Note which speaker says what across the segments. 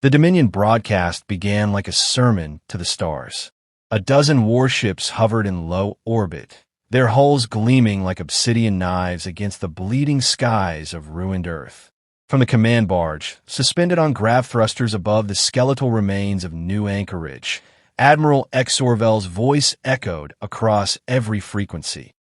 Speaker 1: The Dominion broadcast began like a sermon to the stars. A dozen warships hovered in low orbit, their hulls gleaming like obsidian knives against the bleeding skies of ruined Earth. From the command barge, suspended on grav thrusters above the skeletal remains of New Anchorage, Admiral Exorvel's voice echoed across every frequency.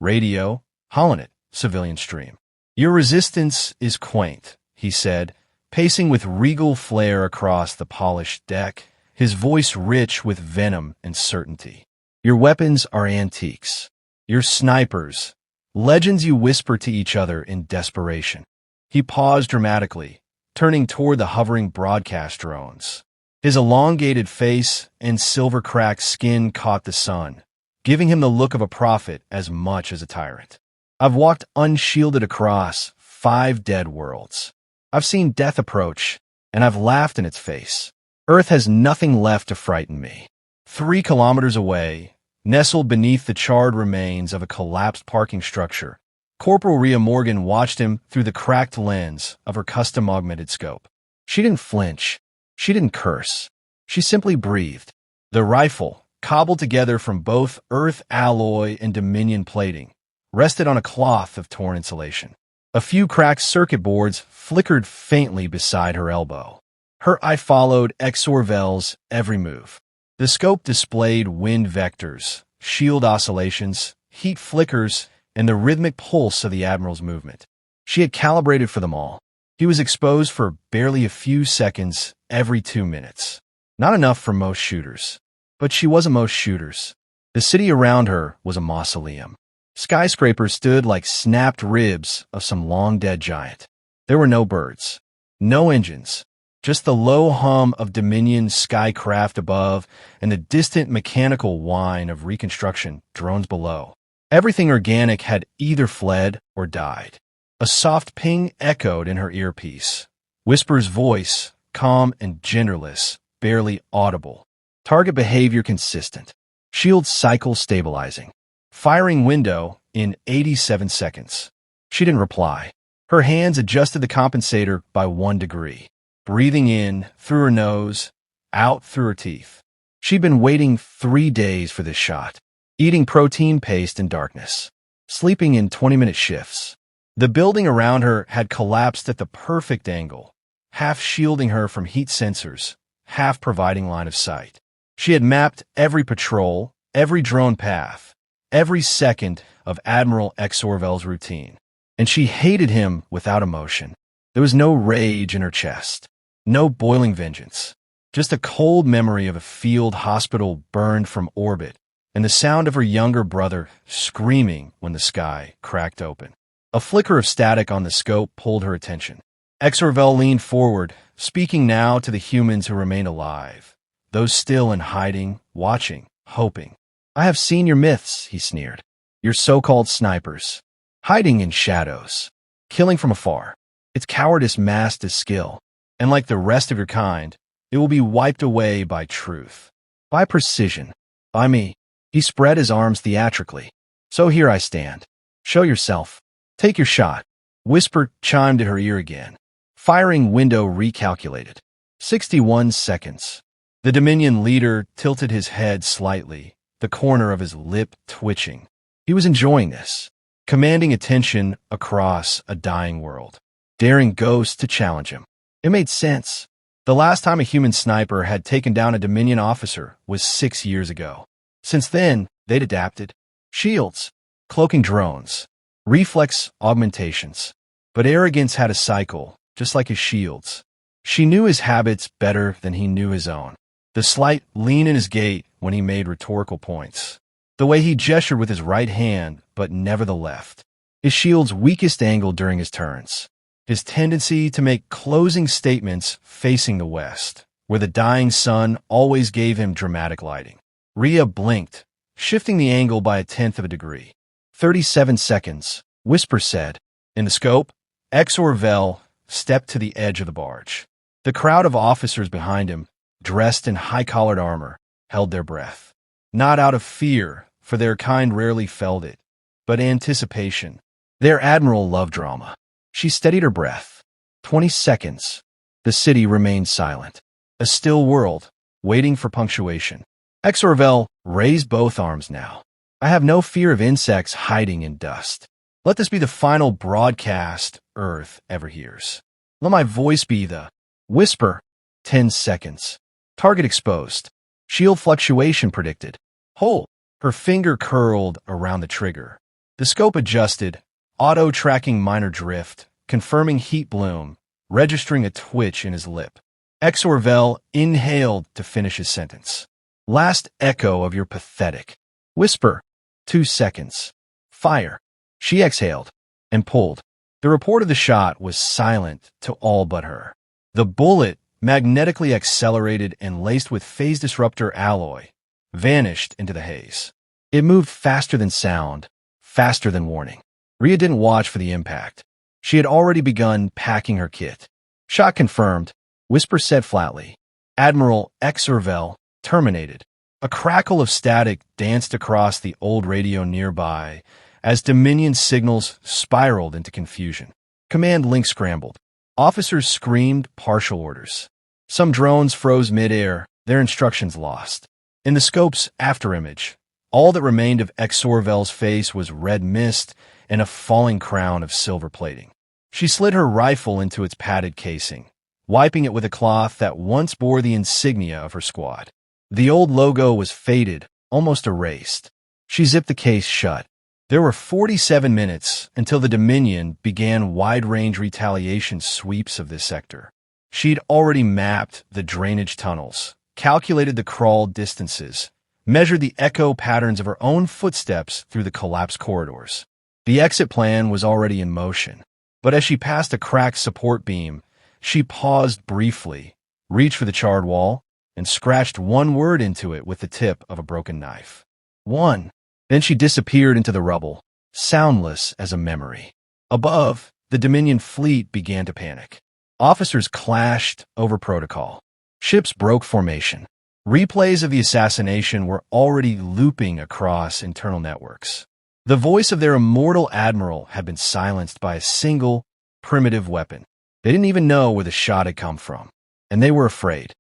Speaker 1: Radio, Holonet, civilian stream. Your resistance is quaint, he said, pacing with regal flair across the polished deck, his voice rich with venom and certainty. Your weapons are antiques. Your snipers, legends you whisper to each other in desperation. He paused dramatically, turning toward the hovering broadcast drones. His elongated face and silver-cracked skin caught the sun, giving him the look of a prophet as much as a tyrant. I've walked unshielded across 5 dead worlds. I've seen death approach, and I've laughed in its face. Earth has nothing left to frighten me. 3 kilometers away, nestled beneath the charred remains of a collapsed parking structure, Corporal Rhea Morgan watched him through the cracked lens of her custom-augmented scope. She didn't flinch. She didn't curse. She simply breathed. The rifle, cobbled together from both Earth alloy and Dominion plating, rested on a cloth of torn insulation. A few cracked circuit boards flickered faintly beside her elbow. Her eye followed Exorvel's every move. The scope displayed wind vectors, shield oscillations, heat flickers, and the rhythmic pulse of the Admiral's movement. She had calibrated for them all. He was exposed for barely a few seconds every 2 minutes. Not enough for most shooters. But she wasn't most shooters. The city around her was a mausoleum. Skyscrapers stood like snapped ribs of some long-dead giant. There were no birds, no engines, just the low hum of Dominion skycraft above and the distant mechanical whine of reconstruction drones below. Everything organic had either fled or died. A soft ping echoed in her earpiece. Whisper's voice, calm and genderless, barely audible. Target behavior consistent. Shield cycle stabilizing. Firing window in 87 seconds. She didn't reply. Her hands adjusted the compensator by 1 degree. Breathing in through her nose, out through her teeth. She'd been waiting 3 days for this shot. Eating protein paste in darkness. Sleeping in 20-minute shifts. The building around her had collapsed at the perfect angle, half shielding her from heat sensors, half providing line of sight. She had mapped every patrol, every drone path, every second of Admiral Exorvel's routine. And she hated him without emotion. There was no rage in her chest, no boiling vengeance, just a cold memory of a field hospital burned from orbit, and the sound of her younger brother screaming when the sky cracked open. A flicker of static on the scope pulled her attention. Exorvel leaned forward, speaking now to the humans who remained alive, those still in hiding, watching, hoping. I have seen your myths, he sneered. Your so-called snipers. Hiding in shadows. Killing from afar. It's cowardice masked as skill. And like the rest of your kind, it will be wiped away by truth. By precision. By me. He spread his arms theatrically. So here I stand. Show yourself. Take your shot. Whisper chimed at her ear again. Firing window recalculated. 61 seconds. The Dominion leader tilted his head slightly, the corner of his lip twitching. He was enjoying this. Commanding attention across a dying world. Daring ghosts to challenge him. It made sense. The last time a human sniper had taken down a Dominion officer was 6 years ago. Since then, they'd adapted. Shields, cloaking drones, reflex augmentations. But arrogance had a cycle, just like his shields. She knew his habits better than he knew his own. The slight lean in his gait when he made rhetorical points. The way he gestured with his right hand, but never the left. His shield's weakest angle during his turns. His tendency to make closing statements facing the west, where the dying sun always gave him dramatic lighting. Rhea blinked, shifting the angle by 1/10 of a degree. 37 seconds, Whisper said. In the scope, Exorvel stepped to the edge of the barge. The crowd of officers behind him, dressed in high-collared armor, held their breath. Not out of fear, for their kind rarely felt it, but anticipation. Their admiral loved drama. She steadied her breath. 20 seconds. The city remained silent. A still world, waiting for punctuation. Exorvel raised both arms now. I have no fear of insects hiding in dust. Let this be the final broadcast Earth ever hears. Let my voice be the whisper. 10 seconds. Target exposed. Shield fluctuation predicted. Hold. Her finger curled around the trigger. The scope adjusted, auto-tracking minor drift, confirming heat bloom, registering a twitch in his lip. Exorvel inhaled to finish his sentence. Last echo of your pathetic whisper. 2 seconds. Fire. She exhaled and pulled. The report of the shot was silent to all but her. The bullet, magnetically accelerated and laced with phase disruptor alloy, vanished into the haze. It moved faster than sound, faster than warning. Rhea didn't watch for the impact. She had already begun packing her kit. Shot confirmed, Whisper said flatly. Admiral Exorvel terminated. A crackle of static danced across the old radio nearby as Dominion signals spiraled into confusion. Command link scrambled. Officers screamed partial orders. Some drones froze midair, their instructions lost. In the scope's afterimage, all that remained of Exorvel's face was red mist and a falling crown of silver plating. She slid her rifle into its padded casing, wiping it with a cloth that once bore the insignia of her squad. The old logo was faded, almost erased. She zipped the case shut. There were 47 minutes until the Dominion began wide-range retaliation sweeps of this sector. She'd already mapped the drainage tunnels, calculated the crawl distances, measured the echo patterns of her own footsteps through the collapsed corridors. The exit plan was already in motion, but as she passed a cracked support beam, she paused briefly, reached for the charred wall, and scratched one word into it with the tip of a broken knife. One. Then she disappeared into the rubble, soundless as a memory. Above, the Dominion fleet began to panic. Officers clashed over protocol. Ships broke formation. Replays of the assassination were already looping across internal networks. The voice of their immortal admiral had been silenced by a single, primitive weapon. They didn't even know where the shot had come from, and they were afraid.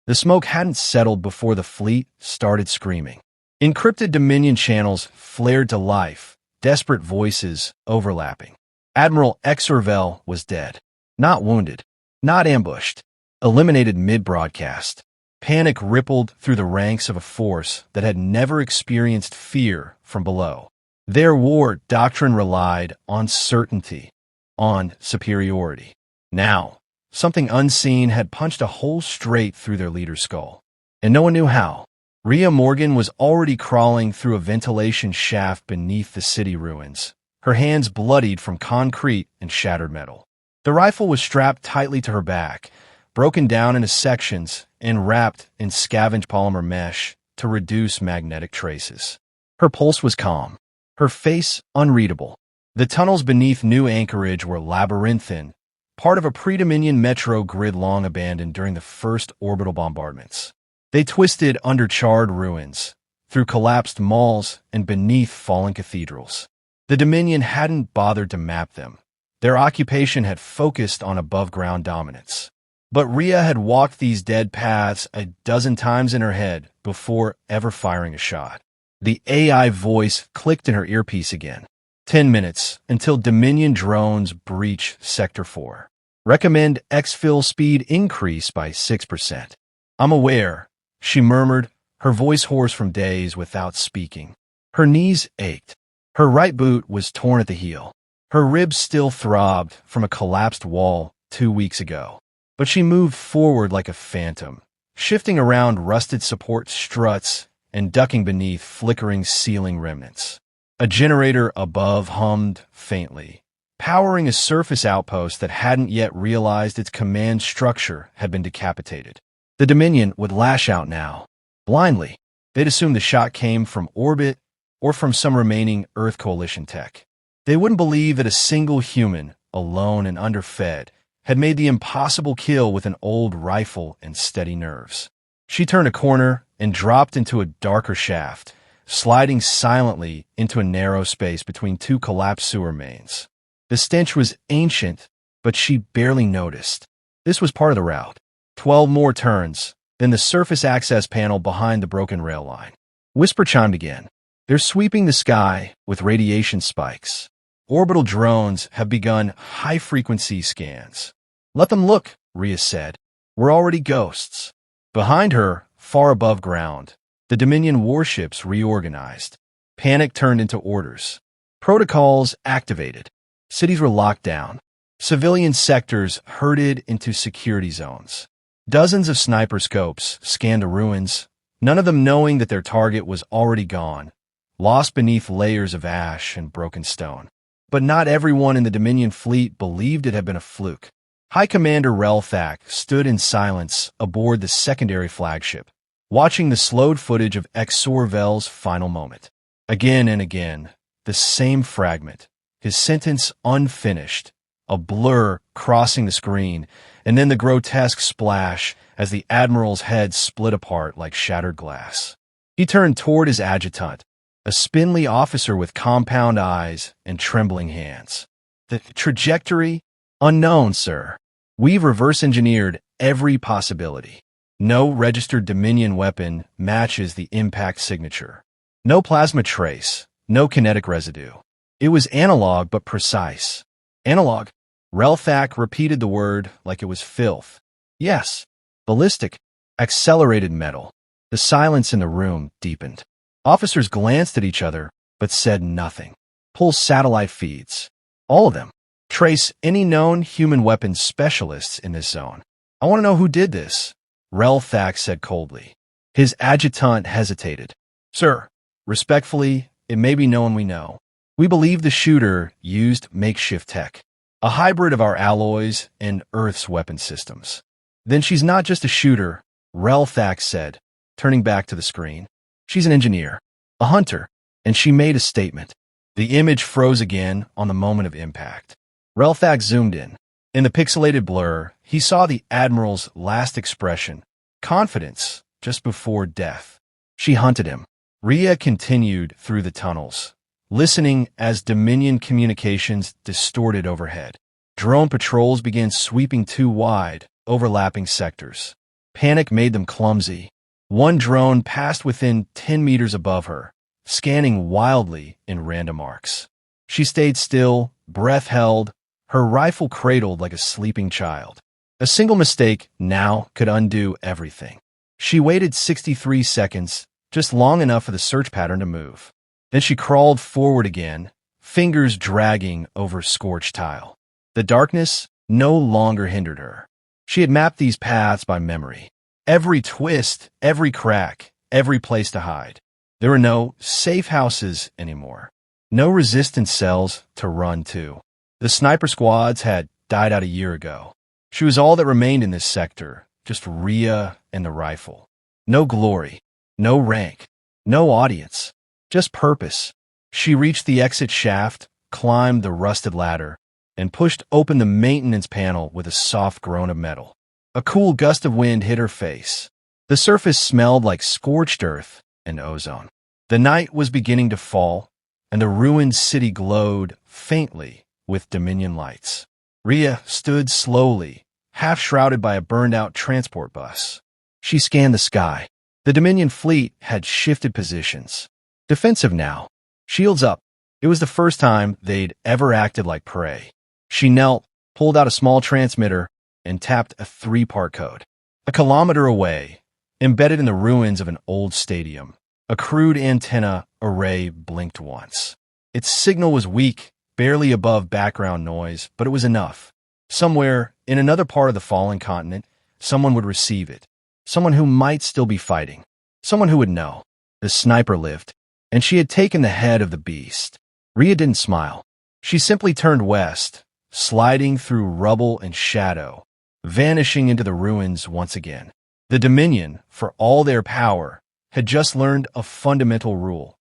Speaker 1: The smoke hadn't settled before the fleet started screaming. Encrypted Dominion channels flared to life, desperate voices overlapping. Admiral Exorvel was dead. Not wounded. Not ambushed. Eliminated mid-broadcast. Panic rippled through the ranks of a force that had never experienced fear from below. Their war doctrine relied on certainty, on superiority. Now, something unseen had punched a hole straight through their leader's skull, and no one knew how. Rhea Morgan was already crawling through a ventilation shaft beneath the city ruins, her hands bloodied from concrete and shattered metal. The rifle was strapped tightly to her back, broken down into sections and wrapped in scavenged polymer mesh to reduce magnetic traces. Her pulse was calm, her face unreadable. The tunnels beneath New Anchorage were labyrinthine, part of a pre-Dominion metro grid long abandoned during the first orbital bombardments. They twisted under charred ruins, through collapsed malls and beneath fallen cathedrals. The Dominion hadn't bothered to map them. Their occupation had focused on above-ground dominance. But Rhea had walked these dead paths a dozen times in her head before ever firing a shot. The AI voice clicked in her earpiece again. 10 minutes until Dominion drones breach Sector 4. Recommend exfil speed increase by 6%. I'm aware, she murmured, her voice hoarse from days without speaking. Her knees ached. Her right boot was torn at the heel. Her ribs still throbbed from a collapsed wall 2 weeks ago. But she moved forward like a phantom, shifting around rusted support struts and ducking beneath flickering ceiling remnants. A generator above hummed faintly, powering a surface outpost that hadn't yet realized its command structure had been decapitated. The Dominion would lash out now, blindly. They'd assume the shot came from orbit or from some remaining Earth Coalition tech. They wouldn't believe that a single human, alone and underfed, had made the impossible kill with an old rifle and steady nerves. She turned a corner and dropped into a darker shaft, sliding silently into a narrow space between two collapsed sewer mains. The stench was ancient, but she barely noticed. This was part of the route. 12 more turns, then the surface access panel behind the broken rail line. Whisper chimed again. They're sweeping the sky with radiation spikes. Orbital drones have begun high-frequency scans. Let them look, Rhea said. We're already ghosts. Behind her, far above ground, the Dominion warships reorganized. Panic turned into orders. Protocols activated. Cities were locked down. Civilian sectors herded into security zones. Dozens of sniper scopes scanned the ruins, none of them knowing that their target was already gone, lost beneath layers of ash and broken stone. But not everyone in the Dominion fleet believed it had been a fluke. High Commander Relthak stood in silence aboard the secondary flagship, watching the slowed footage of Exorvel's final moment. Again and again, the same fragment, his sentence unfinished, a blur crossing the screen, and then the grotesque splash as the Admiral's head split apart like shattered glass. He turned toward his adjutant, a spindly officer with compound eyes and trembling hands. The trajectory? Unknown, sir. We've reverse-engineered every possibility. No registered Dominion weapon matches the impact signature. No plasma trace, no kinetic residue. It was analog but precise. Analog? Relthak repeated the word like it was filth. Yes, ballistic, accelerated metal. The silence in the room deepened. Officers glanced at each other, but said nothing. Pull satellite feeds. All of them. Trace any known human weapons specialists in this zone. I want to know who did this, Relthak said coldly. His adjutant hesitated. Sir, respectfully, it may be no one we know. We believe the shooter used makeshift tech, a hybrid of our alloys and Earth's weapon systems. Then she's not just a shooter, Relthak said, turning back to the screen. She's an engineer, a hunter, and she made a statement. The image froze again on the moment of impact. Relthak zoomed in. In the pixelated blur, he saw the Admiral's last expression, confidence, just before death. She hunted him. Rhea continued through the tunnels, listening as Dominion communications distorted overhead. Drone patrols began sweeping too wide, overlapping sectors. Panic made them clumsy. One drone passed within 10 meters above her, scanning wildly in random arcs. She stayed still, breath held, her rifle cradled like a sleeping child. A single mistake now could undo everything. She waited 63 seconds, just long enough for the search pattern to move. Then she crawled forward again, fingers dragging over scorched tile. The darkness no longer hindered her. She had mapped these paths by memory. Every twist, every crack, every place to hide. There were no safe houses anymore. No resistance cells to run to. The sniper squads had died out a year ago. She was all that remained in this sector, just Rhea and the rifle. No glory, no rank, no audience, just purpose. She reached the exit shaft, climbed the rusted ladder, and pushed open the maintenance panel with a soft groan of metal. A cool gust of wind hit her face. The surface smelled like scorched earth and ozone. The night was beginning to fall, and the ruined city glowed faintly with Dominion lights. Rhea stood slowly, half-shrouded by a burned-out transport bus. She scanned the sky. The Dominion fleet had shifted positions. Defensive now. Shields up. It was the first time they'd ever acted like prey. She knelt, pulled out a small transmitter, and tapped a 3-part code. A kilometer away, embedded in the ruins of an old stadium, a crude antenna array blinked once. Its signal was weak, barely above background noise, but it was enough. Somewhere, in another part of the fallen continent, someone would receive it. Someone who might still be fighting. Someone who would know. The sniper lived, and she had taken the head of the beast. Rhea didn't smile. She simply turned west, sliding through rubble and shadow, vanishing into the ruins once again. The Dominion, for all their power, had just learned a fundamental rule.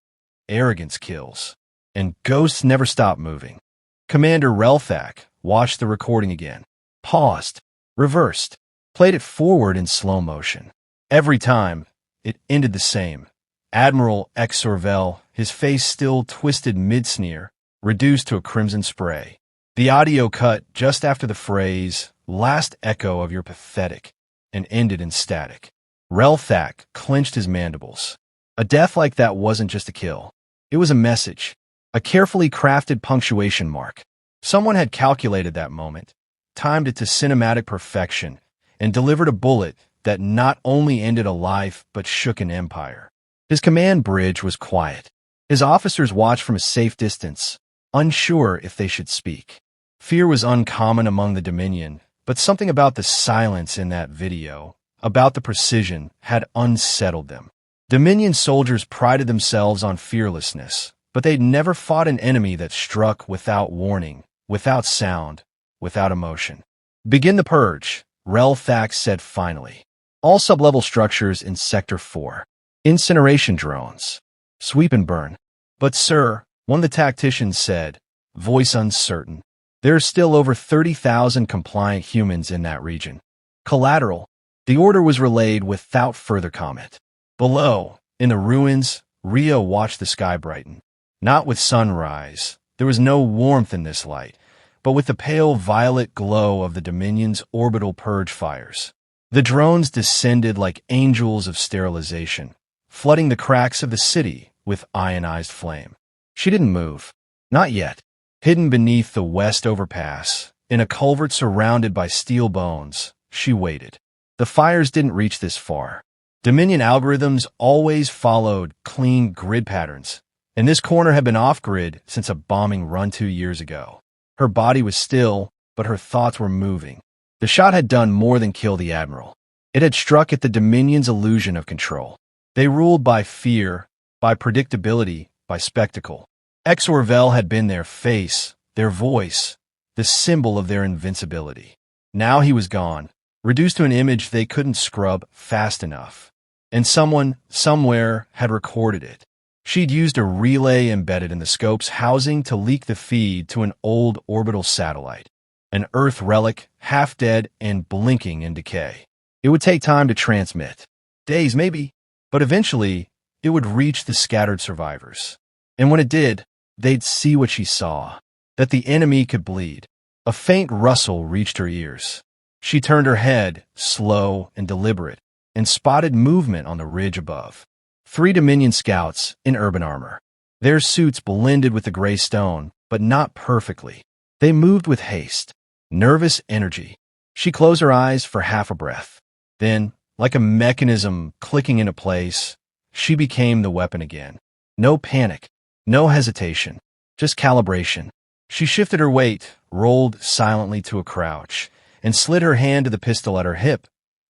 Speaker 1: Arrogance kills. And ghosts never stop moving. Commander Relthak watched the recording again. Paused. Reversed. Played it forward in slow motion. Every time, it ended the same. Admiral Exorvel, his face still twisted mid-sneer, reduced to a crimson spray. The audio cut just after the phrase, "last echo of your pathetic," and ended in static. Relthak clenched his mandibles. A death like that wasn't just a kill. It was a message, a carefully crafted punctuation mark. Someone had calculated that moment, timed it to cinematic perfection, and delivered a bullet that not only ended a life but shook an empire. His command bridge was quiet. His officers watched from a safe distance, unsure if they should speak. Fear was uncommon among the Dominion, but something about the silence in that video, about the precision, had unsettled them. Dominion soldiers prided themselves on fearlessness, but they'd never fought an enemy that struck without warning, without sound, without emotion. "Begin the purge," Relthak said finally. "All sub-level structures in Sector 4. Incineration drones. Sweep and burn." "But sir," one of the tacticians said, voice uncertain, "there are still over 30,000 compliant humans in that region." "Collateral." The order was relayed without further comment. Below, in the ruins, Rhea watched the sky brighten. Not with sunrise. There was no warmth in this light, but with the pale violet glow of the Dominion's orbital purge fires. The drones descended like angels of sterilization, flooding the cracks of the city with ionized flame. She didn't move. Not yet. Hidden beneath the west overpass, in a culvert surrounded by steel bones, she waited. The fires didn't reach this far. Dominion algorithms always followed clean grid patterns, and this corner had been off-grid since a bombing run 2 years ago. Her body was still, but her thoughts were moving. The shot had done more than kill the Admiral. It had struck at the Dominion's illusion of control. They ruled by fear, by predictability, by spectacle. Exorvel had been their face, their voice, the symbol of their invincibility. Now he was gone, reduced to an image they couldn't scrub fast enough. And someone, somewhere, had recorded it. She'd used a relay embedded in the scope's housing to leak the feed to an old orbital satellite. An Earth relic, half-dead and blinking in decay. It would take time to transmit. Days, maybe. But eventually, it would reach the scattered survivors. And when it did, they'd see what she saw. That the enemy could bleed. A faint rustle reached her ears. She turned her head, slow and deliberate, and spotted movement on the ridge above. 3 Dominion scouts in urban armor. Their suits blended with the gray stone, but not perfectly. They moved with haste, nervous energy. She closed her eyes for half a breath. Then, like a mechanism clicking into place, she became the weapon again. No panic, no hesitation, just calibration. She shifted her weight, rolled silently to a crouch, and slid her hand to the pistol at her hip.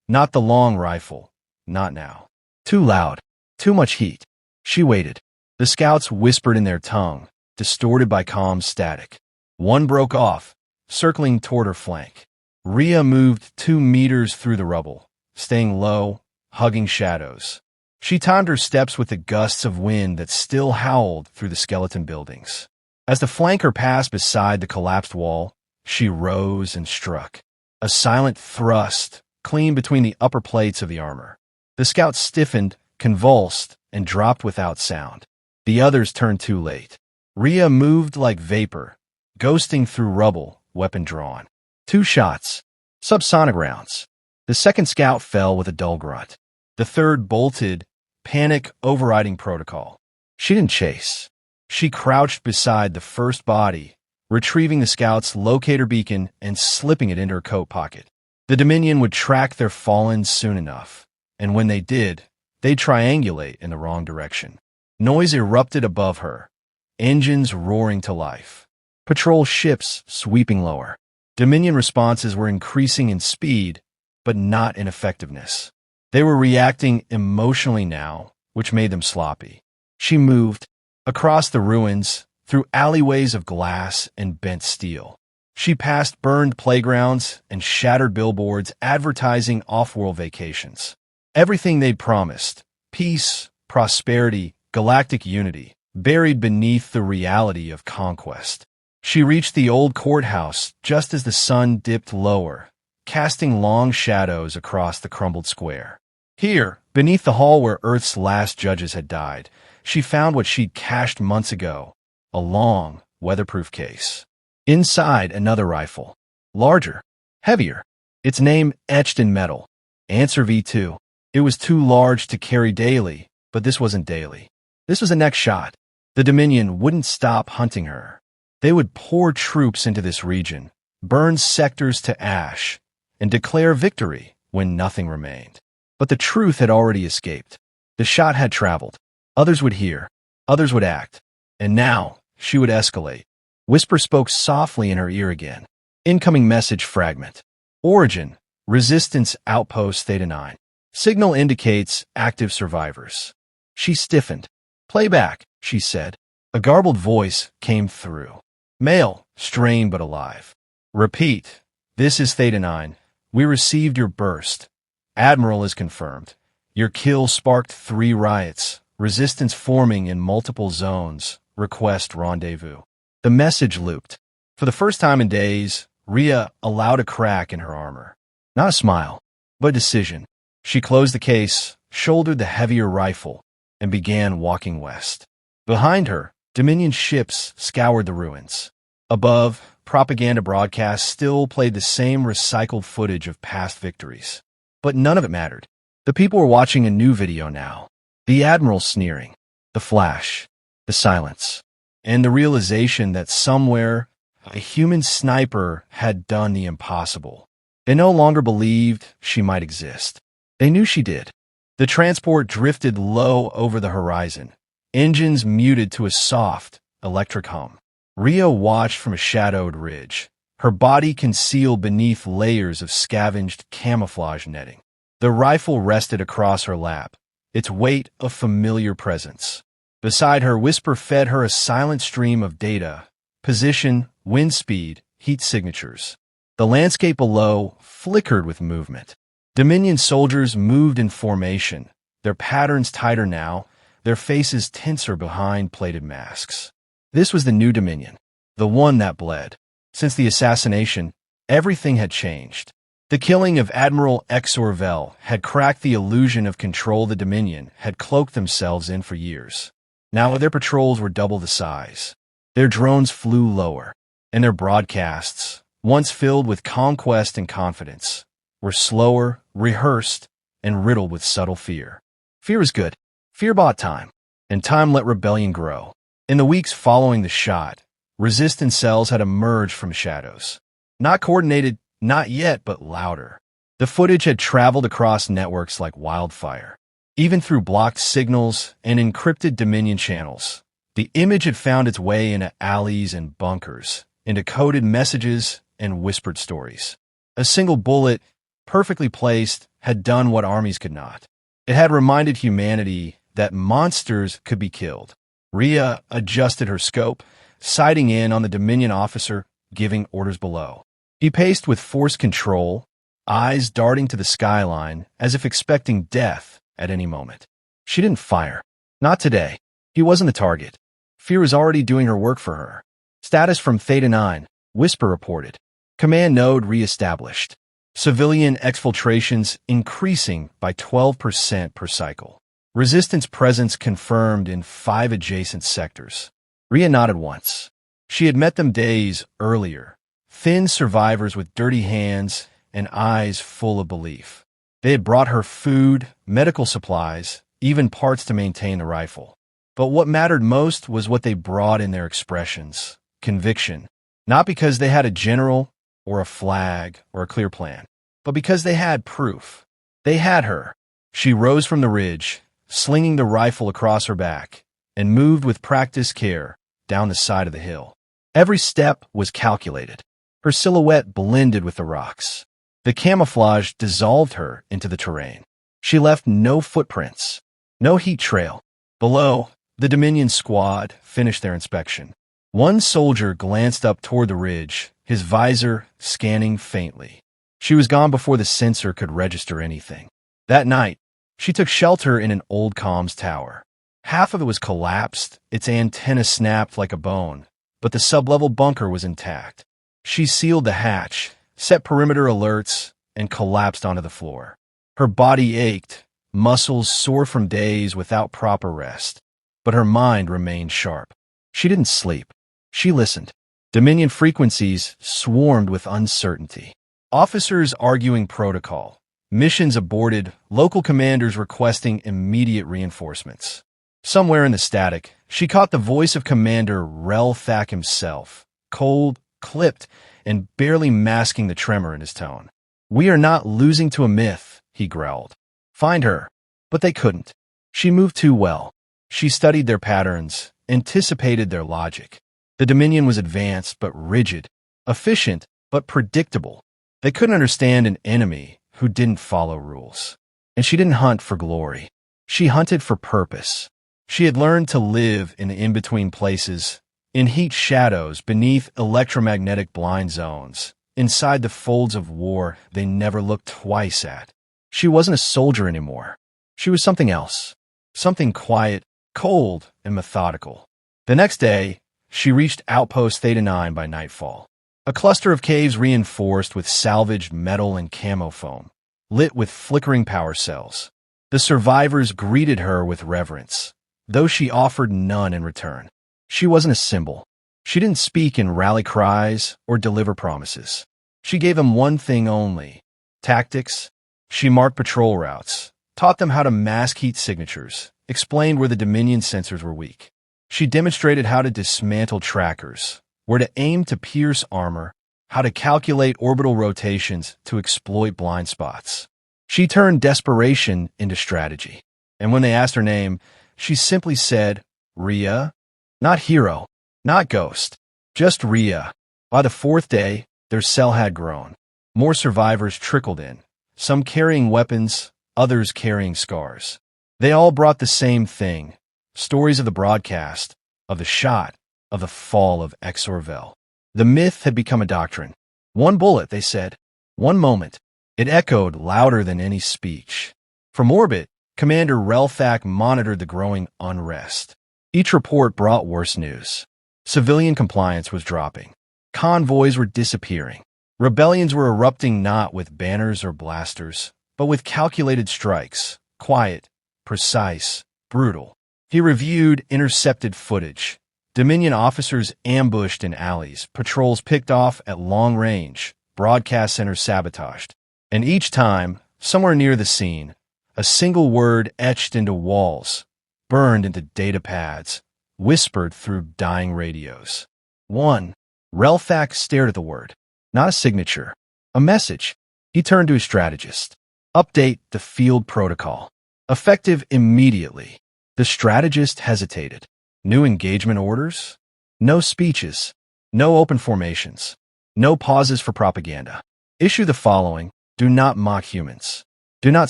Speaker 1: Not the long rifle. Not now. Too loud. Too much heat. She waited. The scouts whispered in their tongue, distorted by comm static. One broke off, circling toward her flank. Rhea moved 2 meters through the rubble, staying low, hugging shadows. She timed her steps with the gusts of wind that still howled through the skeleton buildings. As the flanker passed beside the collapsed wall, she rose and struck. A silent thrust, clean between the upper plates of the armor. The scout stiffened, convulsed, and dropped without sound. The others turned too late. Rhea moved like vapor, ghosting through rubble, weapon drawn. 2 shots. Subsonic rounds. The second scout fell with a dull grunt. The third bolted, panic overriding protocol. She didn't chase. She crouched beside the first body, retrieving the scout's locator beacon and slipping it into her coat pocket. The Dominion would track their fallen soon enough, and when they did, they'd triangulate in the wrong direction. Noise erupted above her, engines roaring to life, patrol ships sweeping lower. Dominion responses were increasing in speed, but not in effectiveness. They were reacting emotionally now, which made them sloppy. She moved across the ruins, through alleyways of glass and bent steel. She passed burned playgrounds and shattered billboards advertising off-world vacations. Everything they'd promised, peace, prosperity, galactic unity, buried beneath the reality of conquest. She reached the old courthouse just as the sun dipped lower, casting long shadows across the crumbled square. Here, beneath the hall where Earth's last judges had died, she found what she'd cached months ago, a long, weatherproof case. Inside, another rifle. Larger, heavier, its name etched in metal. Answer V2. It was too large to carry daily, but this wasn't daily. This was the next shot. The Dominion wouldn't stop hunting her. They would pour troops into this region, burn sectors to ash, and declare victory when nothing remained. But the truth had already escaped. The shot had traveled. Others would hear. Others would act. And now, she would escalate. Whisper spoke softly in her ear again. Incoming message fragment. Origin. Resistance Outpost Theta 9. Signal indicates active survivors. She stiffened. Playback, she said. A garbled voice came through. Male, strained but alive. Repeat. This is Theta 9. We received your burst. Admiral is confirmed. Your kill sparked 3 riots. Resistance forming in multiple zones. Request rendezvous. The message looped. For the first time in days, Rhea allowed a crack in her armor. Not a smile, but decision. She closed the case, shouldered the heavier rifle, and began walking west. Behind her, Dominion ships scoured the ruins. Above, propaganda broadcasts still played the same recycled footage of past victories. But none of it mattered. The people were watching a new video now. The Admiral sneering, the flash, the silence, and the realization that somewhere a human sniper had done the impossible. They no longer believed she might exist. They knew she did. The transport drifted low over the horizon, engines muted to a soft, electric hum. Rio watched from a shadowed ridge, her body concealed beneath layers of scavenged camouflage netting. The rifle rested across her lap, its weight a familiar presence. Beside her, Whisper fed her a silent stream of data, position, wind speed, heat signatures. The landscape below flickered with movement. Dominion soldiers moved in formation, their patterns tighter now, their faces tenser behind plated masks. This was the new Dominion, the one that bled. Since the assassination, everything had changed. The killing of Admiral Exorvel had cracked the illusion of control the Dominion had cloaked themselves in for years. Now their patrols were double the size. Their drones flew lower, and their broadcasts, once filled with conquest and confidence, were slower, rehearsed, and riddled with subtle fear. Fear is good. Fear bought time, and time let rebellion grow. In the weeks following the shot, resistance cells had emerged from shadows. Not coordinated, not yet, but louder. The footage had traveled across networks like wildfire. Even through blocked signals and encrypted Dominion channels, the image had found its way into alleys and bunkers, into coded messages and whispered stories. A single bullet, perfectly placed, had done what armies could not. It had reminded humanity that monsters could be killed. Rhea adjusted her scope, sighting in on the Dominion officer giving orders below. He paced with forced control, eyes darting to the skyline as if expecting death at any moment. She didn't fire. Not today. He wasn't the target. Fear was already doing her work for her. Status from Theta 9, Whisper reported. Command node reestablished. Civilian exfiltrations increasing by 12% per cycle. Resistance presence confirmed in 5 adjacent sectors. Rhea nodded once. She had met them days earlier. Thin survivors with dirty hands and eyes full of belief. They had brought her food, medical supplies, even parts to maintain the rifle. But what mattered most was what they brought in their expressions. Conviction. Not because they had a general or a flag or a clear plan, but because they had proof. They had her. She rose from the ridge, slinging the rifle across her back, and moved with practiced care down the side of the hill. Every step was calculated. Her silhouette blended with the rocks. The camouflage dissolved her into the terrain. She left no footprints, no heat trail. Below, the Dominion squad finished their inspection. One soldier glanced up toward the ridge, his visor scanning faintly. She was gone before the sensor could register anything. That night, she took shelter in an old comms tower. Half of it was collapsed, its antenna snapped like a bone, but the sublevel bunker was intact. She sealed the hatch, set perimeter alerts, and collapsed onto the floor. Her body ached, muscles sore from days without proper rest, but her mind remained sharp. She didn't sleep. She listened. Dominion frequencies swarmed with uncertainty. Officers arguing protocol, Missions aborted, local commanders requesting immediate reinforcements. Somewhere in the static, she caught the voice of Commander Relthak himself, cold, clipped, and barely masking the tremor in his tone. "We are not losing to a myth," he growled. "Find her." But they couldn't. She moved too well. She studied their patterns, anticipated their logic. The Dominion was advanced but rigid, efficient but predictable. They couldn't understand an enemy who didn't follow rules. And she didn't hunt for glory. She hunted for purpose. She had learned to live in in-between places, in heat shadows, beneath electromagnetic blind zones, inside the folds of war they never looked twice at. She wasn't a soldier anymore. She was something else. Something quiet, cold, and methodical. The next day, she reached Outpost Theta 9 by nightfall. A cluster of caves reinforced with salvaged metal and camo foam, lit with flickering power cells. The survivors greeted her with reverence, though she offered none in return. She wasn't a symbol. She didn't speak in rally cries or deliver promises. She gave them one thing only: tactics. She marked patrol routes, taught them how to mask heat signatures, explained where the Dominion sensors were weak. She demonstrated how to dismantle trackers, where to aim to pierce armor, how to calculate orbital rotations to exploit blind spots. She turned desperation into strategy. And when they asked her name, she simply said, "Rhea." Not hero, not ghost, just Rhea. By the fourth day, their cell had grown. More survivors trickled in, some carrying weapons, others carrying scars. They all brought the same thing: stories of the broadcast, of the shot, of the fall of Exorvel. The myth had become a doctrine. One bullet, they said. One moment. It echoed louder than any speech. From orbit, Commander Relthak monitored the growing unrest. Each report brought worse news. Civilian compliance was dropping. Convoys were disappearing. Rebellions were erupting not with banners or blasters, but with calculated strikes, quiet, precise, brutal. He reviewed intercepted footage. Dominion officers ambushed in alleys, patrols picked off at long range, broadcast centers sabotaged. And each time, somewhere near the scene, a single word etched into walls, burned into data pads, whispered through dying radios. One. Relthak stared at the word. Not a signature. A message. He turned to his strategist. "Update the field protocol. Effective immediately." The strategist hesitated. New engagement orders? No speeches. No open formations. No pauses for propaganda. Issue the following: do not mock humans. Do not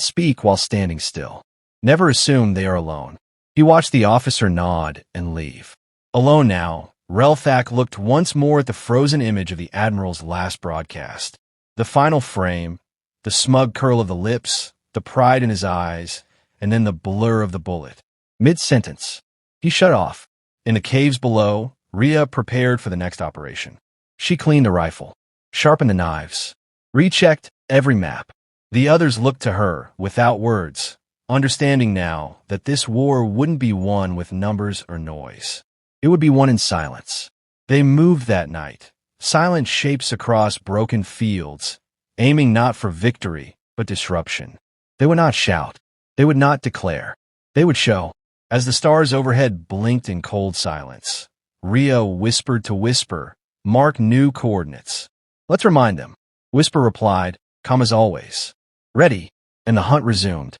Speaker 1: speak while standing still. Never assume they are alone. He watched the officer nod and leave. Alone now, Relthak looked once more at the frozen image of the Admiral's last broadcast. The final frame, the smug curl of the lips, the pride in his eyes, and then the blur of the bullet. Mid-sentence, he shut off. In the caves below, Rhea prepared for the next operation. She cleaned the rifle, sharpened the knives, rechecked every map. The others looked to her without words, understanding now that this war wouldn't be won with numbers or noise. It would be won in silence. They moved that night, silent shapes across broken fields, aiming not for victory, but disruption. They would not shout. They would not declare. They would show. As the stars overhead blinked in cold silence, Rhea whispered to Whisper, "Mark new coordinates." "Let's remind them." Whisper replied, "Come as always." "Ready," and the hunt resumed.